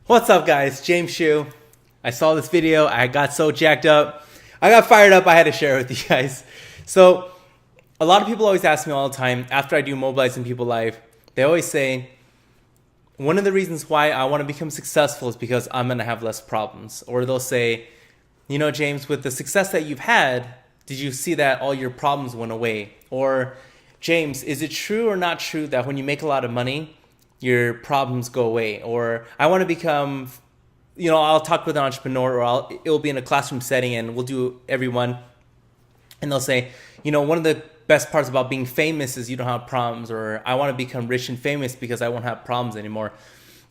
What's up, guys? James Shu. I saw this video. I got so jacked up. I got fired up. I had to share it with you guys. So a lot of people always ask me all the time after I do Mobilizing People Live, they always say, one of the reasons why I want to become successful is because I'm going to have less problems. Or they'll say, you know, James, with the success that you've had, did you see that all your problems went away? Or, James, is it true or not true that when you make a lot of money, your problems go away? Or I want to become, you know, I'll talk with an entrepreneur, or it'll be in a classroom setting and we'll do everyone. And they'll say, you know, one of the best parts about being famous is you don't have problems. Or I want to become rich and famous because I won't have problems anymore.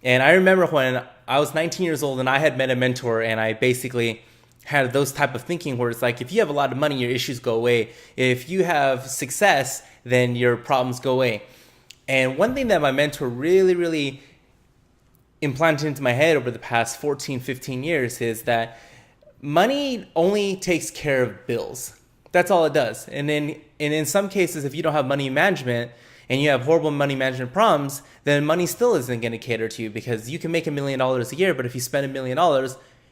And I remember when I was 19 years old and I had met a mentor, and I basically had those type of thinking where it's like, if you have a lot of money, your issues go away. If you have success, then your problems go away. And one thing that my mentor really implanted into my head over the past 14, 15 years is that money only takes care of bills. That's all it does. And in some cases, if you don't have money management and you have horrible money management problems, then money still isn't going to cater to you, because you can make $1 million a year, but if you spend $1 million,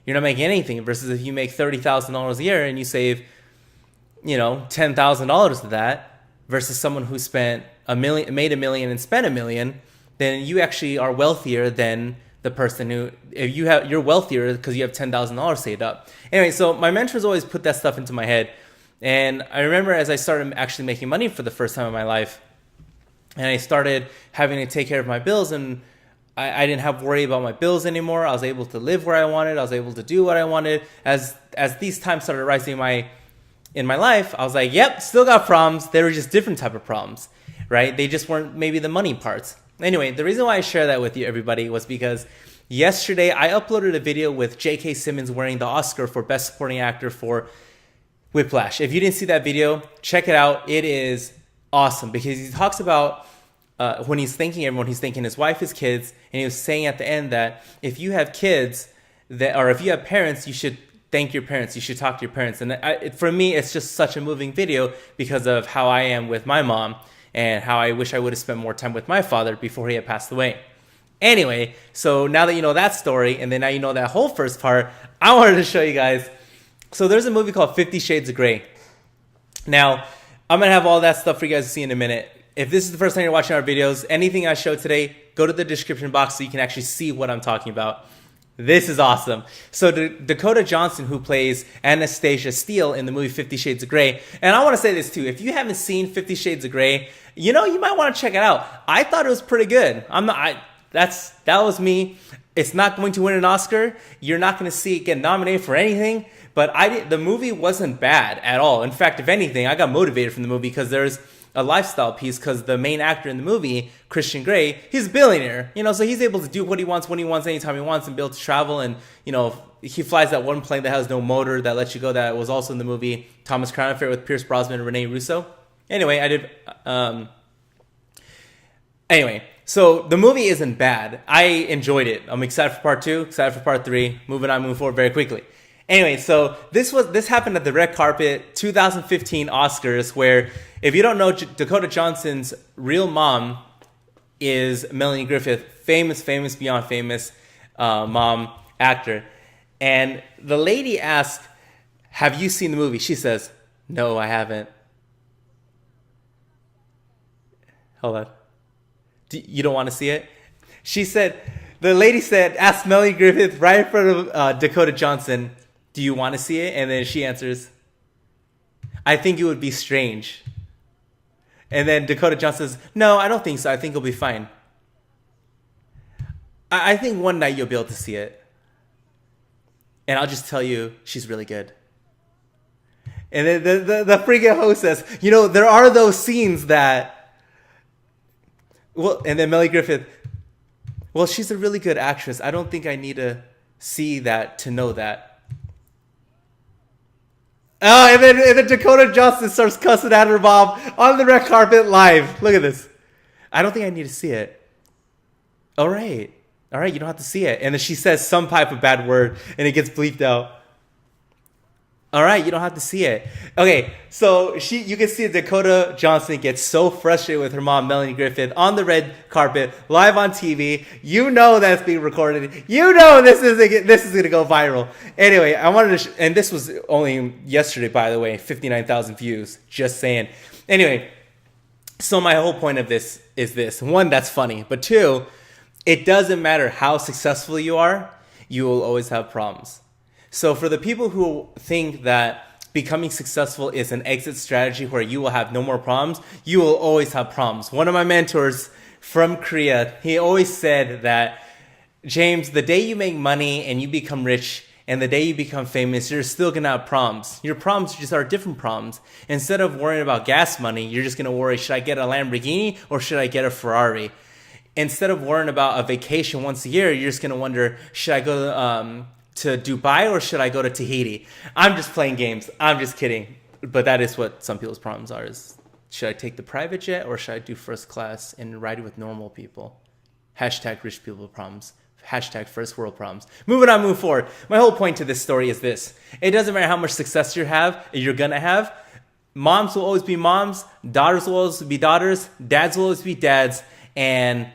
you're not making anything. Versus if you make $30,000 a year and you save, you know, $10,000 of that, versus someone who made $1 million and spent $1 million, then you actually are wealthier than the person who, if you're wealthier because you have $10,000 saved up. Anyway, so my mentors always put that stuff into my head. And I remember as I started actually making money for the first time in my life, and I started having to take care of my bills, and I didn't have to worry about my bills anymore. I was able to live where I wanted. I was able to do what I wanted. As these times started rising in my life, I was like, yep, still got problems. They were just different type of problems, right? They just weren't maybe the money parts. Anyway, the reason why I share that with you, everybody, was because yesterday I uploaded a video with J.K. Simmons wearing the Oscar for Best Supporting Actor for Whiplash. If you didn't see that video, check it out. It is awesome because he talks about when he's thanking everyone, he's thanking his wife, his kids, and he was saying at the end that if you have kids, or if you have parents, you should thank your parents. You should talk to your parents. And for me, it's just such a moving video because of how I am with my mom and how I wish I would have spent more time with my father before he had passed away. Anyway, so now that you know that story, and then now you know that whole first part, I wanted to show you guys. So there's a movie called 50 Shades of Grey. Now, I'm going to have all that stuff for you guys to see in a minute. If this is the first time you're watching our videos, anything I show today, go to the description box so you can actually see what I'm talking about. This is awesome. So Dakota Johnson, who plays Anastasia Steele in the movie 50 Shades of Grey, and I want to say this too, if you haven't seen 50 Shades of Grey, you know, you might want to check it out. I thought it was pretty good. That was me. It's not going to win an Oscar. You're not going to see it get nominated for anything. But the movie wasn't bad at all. In fact, if anything, I got motivated from the movie because there's a lifestyle piece, because the main actor in the movie, Christian Grey, he's a billionaire, you know, so he's able to do what he wants, when he wants, anytime he wants, and be able to travel. And, you know, he flies that one plane that has no motor that lets you go, that was also in the movie Thomas Crown Affair with Pierce Brosnan and Rene Russo. Anyway, so the movie isn't bad. I enjoyed it. I'm excited for part 2, excited for part 3, moving forward very quickly. Anyway, so this happened at the red carpet 2015 Oscars, where, if you don't know, Dakota Johnson's real mom is Melanie Griffith, famous beyond famous mom actor. And the lady asked, have you seen the movie? She says, no, I haven't. Hold on. You don't want to see it? The lady said, asked Melanie Griffith right in front of Dakota Johnson, do you want to see it? And then she answers, I think it would be strange. And then Dakota Johnson says, no, I don't think so. I think it'll be fine. I think one night you'll be able to see it. And I'll just tell you, she's really good. And then the freaking host says, you know, there are those scenes that, well, and then Melanie Griffith, well, she's a really good actress. I don't think I need to see that to know that. Oh, and then Dakota Johnson starts cussing at her mom on the red carpet live. Look at this. I don't think I need to see it. All right, you don't have to see it. And then she says some type of bad word, and it gets bleeped out. All right, you don't have to see it. Okay, so you can see Dakota Johnson gets so frustrated with her mom, Melanie Griffith, on the red carpet, live on TV. You know that's being recorded. You know this is gonna go viral. Anyway, I wanted to, and this was only yesterday, by the way, 59,000 views. Just saying. Anyway, so my whole point of this is this: one, that's funny, but two, it doesn't matter how successful you are, you will always have problems. So for the people who think that becoming successful is an exit strategy where you will have no more problems, you will always have problems. One of my mentors from Korea, he always said that, James, the day you make money and you become rich and the day you become famous, you're still going to have problems. Your problems just are different problems. Instead of worrying about gas money, you're just going to worry, should I get a Lamborghini or should I get a Ferrari? Instead of worrying about a vacation once a year, you're just going to wonder, should I go to Dubai or should I go to Tahiti? I'm just playing games. I'm just kidding. But that is what some people's problems are, is should I take the private jet or should I do first class and ride with normal people? Hashtag rich people problems. Hashtag first world problems. Moving on, move forward. My whole point to this story is this. It doesn't matter how much success you're going to have. Moms will always be moms. Daughters will always be daughters. Dads will always be dads. And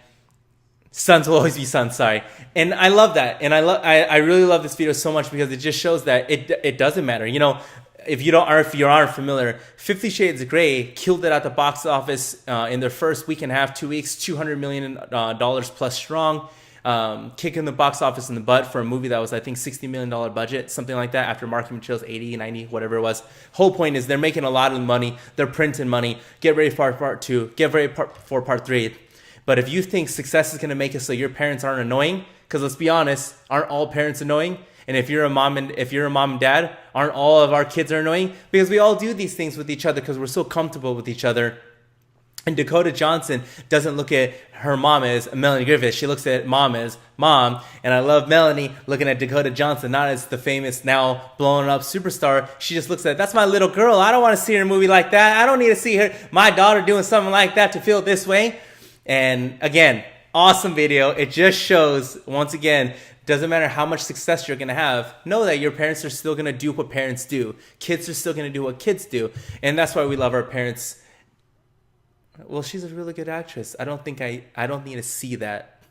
sons will always be sons, sorry. And I love that. And I really love this video so much because it just shows that it doesn't matter. You know, if you aren't familiar, 50 Shades of Grey killed it at the box office in their first week and a half, 2 weeks, $200 million plus strong. Kicking the box office in the butt for a movie that was, I think, $60 million budget, something like that, after marketing materials, 80, 90, whatever it was. Whole point is they're making a lot of money. They're printing money. Get ready for part 2. Get ready for part 3. But if you think success is going to make it so your parents aren't annoying, because let's be honest, aren't all parents annoying? And if you're a mom and dad, aren't all of our kids are annoying? Because we all do these things with each other because we're so comfortable with each other. And Dakota Johnson doesn't look at her mom as Melanie Griffith. She looks at mom as mom. And I love Melanie looking at Dakota Johnson, not as the famous, now blown up superstar. She just looks at, that's my little girl. I don't want to see her in a movie like that. I don't need to see my daughter doing something like that to feel this way. And again, awesome video. It just shows, once again, doesn't matter how much success you're going to have, know that your parents are still going to do what parents do. Kids are still going to do what kids do. And that's why we love our parents. Well, she's a really good actress. I don't need to see that.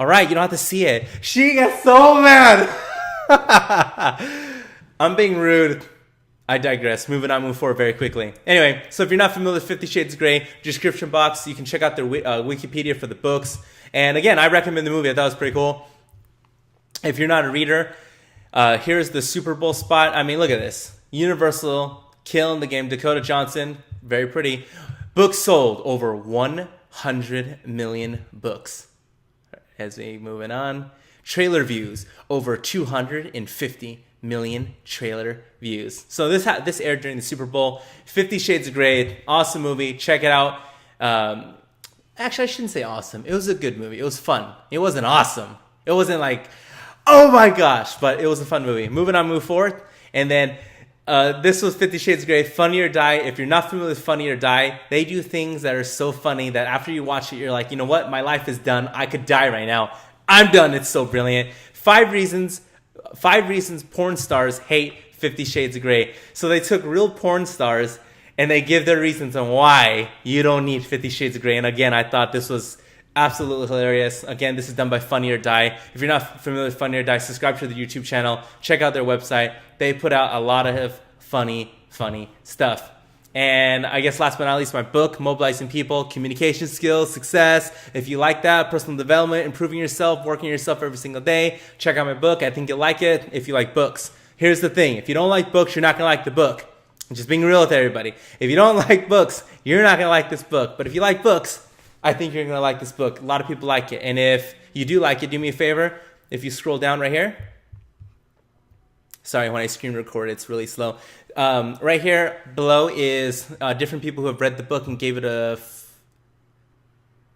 All right, you don't have to see it. She gets so mad. I'm being rude. I digress. Moving on, move forward very quickly. Anyway, so if you're not familiar with 50 Shades of Grey, description box, you can check out their Wikipedia for the books. And again, I recommend the movie. I thought it was pretty cool. If you're not a reader, here's the Super Bowl spot. I mean, look at this. Universal, killing the game. Dakota Johnson, very pretty. Books sold, over 100 million books. As we moving on. Trailer views, over 250 million trailer views. So this aired during the Super Bowl. 50 Shades of Grey, awesome movie. Check it out. Actually, I shouldn't say awesome. It was a good movie. It was fun. It wasn't awesome. It wasn't like, oh my gosh, but it was a fun movie. Moving on, move forward. And then this was 50 Shades of Grey, Funny or Die. If you're not familiar with Funny or Die, they do things that are so funny that after you watch it, you're like, you know what? My life is done. I could die right now. I'm done. It's so brilliant. 5 reasons porn stars hate 50 Shades of Grey. So they took real porn stars and they give their reasons on why you don't need 50 Shades of Grey. And again, I thought this was absolutely hilarious. Again, this is done by Funny or Die. If you're not familiar with Funny or Die, subscribe to the YouTube channel. Check out their website. They put out a lot of funny stuff. And I guess last but not least, my book, Mobilizing People, Communication Skills, Success. If you like that, personal development, improving yourself, working yourself every single day, check out my book. I think you'll like it if you like books. Here's the thing. If you don't like books, you're not going to like the book. I'm just being real with everybody. If you don't like books, you're not going to like this book. But if you like books, I think you're going to like this book. A lot of people like it. And if you do like it, do me a favor. If you scroll down right here. Sorry, when I screen record, it's really slow. Right here below is different people who have read the book and gave it a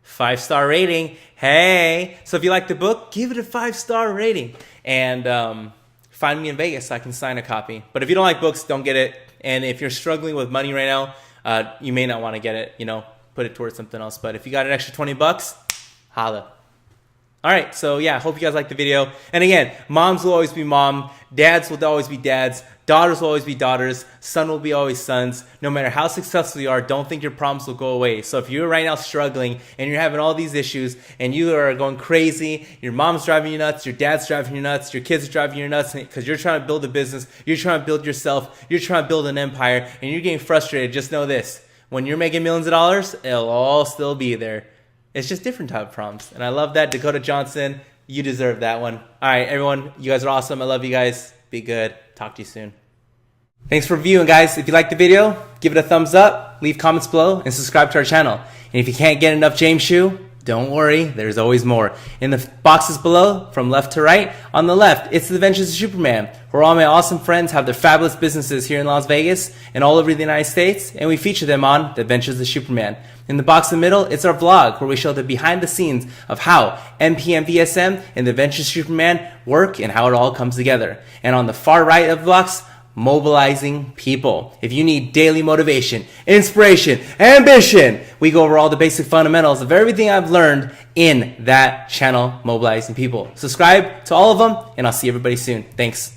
5-star rating. Hey, so if you like the book, give it a 5-star rating. And find me in Vegas so I can sign a copy. But if you don't like books, don't get it. And if you're struggling with money right now, you may not want to get it. You know, put it towards something else. But if you got an extra $20, holla. All right, so yeah, hope you guys liked the video. And again, moms will always be mom, dads will always be dads, Daughters will always be daughters. Son will be always sons. No matter how successful you are, don't think your problems will go away. So if you're right now struggling and you're having all these issues and you are going crazy, your mom's driving you nuts, your dad's driving you nuts, your kids are driving you nuts because you're trying to build a business, you're trying to build yourself, you're trying to build an empire, and you're getting frustrated, just know this. When you're making millions of dollars, it'll all still be there. It's just different type of problems. And I love that. Dakota Johnson, you deserve that one. All right, everyone, you guys are awesome. I love you guys. Be good. Talk to you soon. Thanks for viewing, guys. If you liked the video, give it a thumbs up, leave comments below, and subscribe to our channel. And if you can't get enough James Shoe, don't worry, there's always more. In the boxes below, from left to right, on the left, it's the Adventures of Superman, where all my awesome friends have their fabulous businesses here in Las Vegas and all over the United States, and we feature them on the Adventures of Superman. In the box in the middle, it's our vlog, where we show the behind the scenes of how MP and VSM and the Adventures of Superman work and how it all comes together. And on the far right of the box, mobilizing people. If you need daily motivation, inspiration, ambition, we go over all the basic fundamentals of everything I've learned in that channel, Mobilizing People. Subscribe to all of them, and I'll see everybody soon. Thanks.